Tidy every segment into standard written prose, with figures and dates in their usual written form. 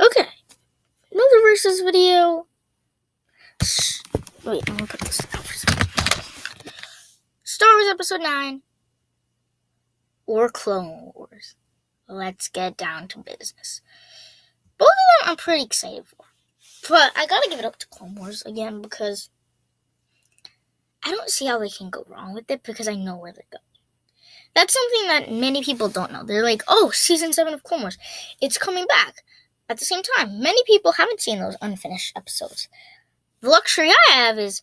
Okay, another versus video. Wait, I'm gonna put this down for a second. Star Wars Episode 9 or Clone Wars. Let's get down to business. Both of them I'm pretty excited for. But I gotta give it up to Clone Wars again because I don't see how they can go wrong with it because I know where they're going. That's something that many people don't know. They're like, oh, Season 7 of Clone Wars, it's coming back. At the same time, many people haven't seen those unfinished episodes. The luxury I have is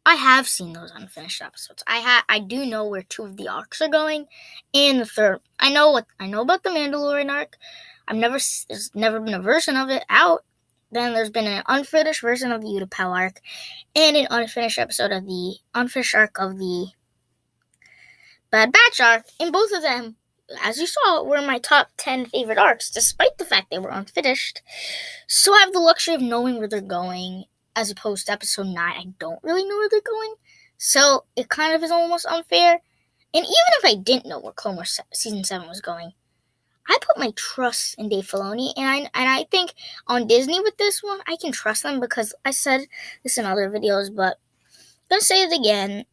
I have seen those unfinished episodes. I do know where 2 of the arcs are going, and the 3rd. I know about the Mandalorian arc. There's never been a version of it out. Then there's been an unfinished version of the Utapau arc, and an unfinished arc of the Bad Batch arc. And both of them, as you saw, were my top 10 favorite arcs, despite the fact they were unfinished. So I have the luxury of knowing where they're going. As opposed to Episode 9, I don't really know where they're going. So it kind of is almost unfair. And even if I didn't know where Clone Wars Season 7 was going, I put my trust in Dave Filoni. And I think on Disney with this one, I can trust them because I said this in other videos, but I'm going to say it again.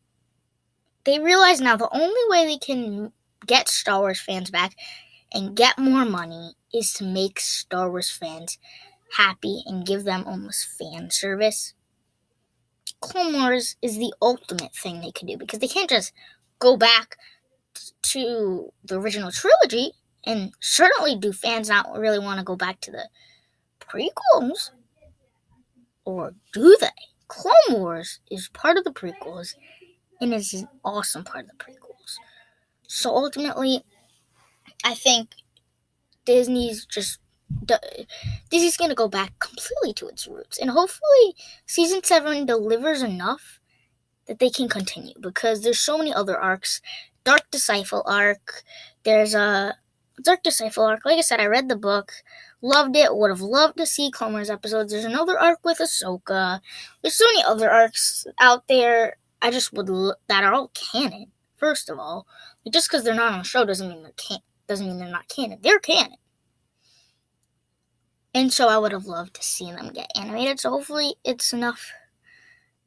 They realize now the only way they can get Star Wars fans back and get more money is to make Star Wars fans happy and give them almost fan service. Clone Wars is the ultimate thing they could do because they can't just go back to the original trilogy, and certainly do fans not really want to go back to the prequels, or do they? Clone Wars is part of the prequels and is an awesome part of the prequels. So ultimately, I think Disney's going to go back completely to its roots. And hopefully Season 7 delivers enough that they can continue. Because there's so many other arcs. Dark Disciple arc. There's a Dark Disciple arc. Like I said, I read the book. Loved it. Would have loved to see Clone Wars episodes. There's another arc with Ahsoka. There's so many other arcs out there. I just that are all canon. First of all, just because they're not on the show doesn't mean they're not canon. They're canon. And so I would have loved to see them get animated. So hopefully it's enough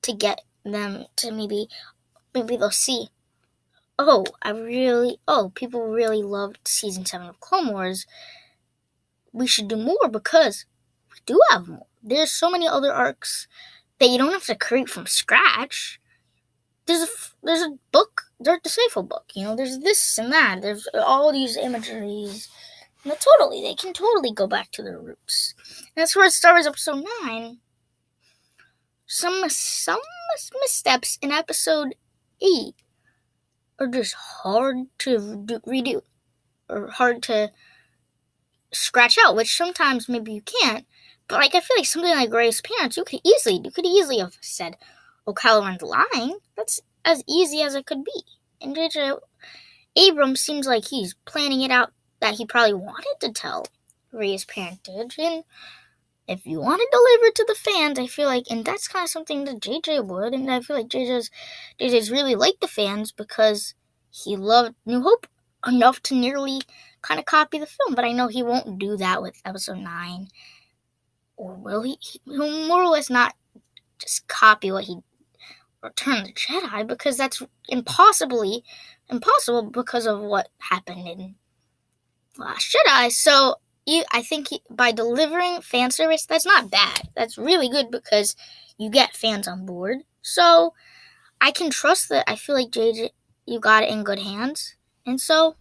to get them to maybe they'll see, people really loved Season 7 of Clone Wars. We should do more because we do have more. There's so many other arcs that you don't have to create from scratch. There's a book, Dark Disciple book. There's this and that. There's all these imageries. They can totally go back to their roots. And as far as Star Wars Episode 9, some missteps in Episode 8 are just hard to redo, or hard to scratch out, which sometimes maybe you can't. But I feel like something like Rey's parents, you could easily have said, "Oh, Kylo Ren's lying." That's as easy as it could be. And J.J. Abrams seems like he's planning it out that he probably wanted to tell Rey's parentage, and if you want to deliver to the fans, I feel like, and that's kind of something that JJ would, and I feel like JJ's really like the fans because he loved New Hope enough to nearly kind of copy the film, but I know he won't do that with Episode 9, or will he? He'll more or less not just copy what he Return of the Jedi, because that's impossible because of what happened in Last Jedi. So I think by delivering fan service, that's not bad. That's really good because you get fans on board. So I can trust that. I feel like JJ, you got it in good hands. And so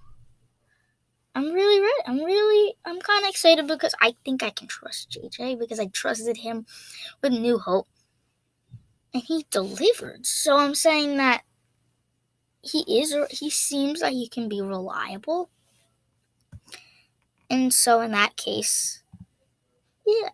I'm kind of excited because I think I can trust JJ because I trusted him with New Hope. And he delivered. So I'm saying that he seems like he can be reliable. And so in that case, yeah.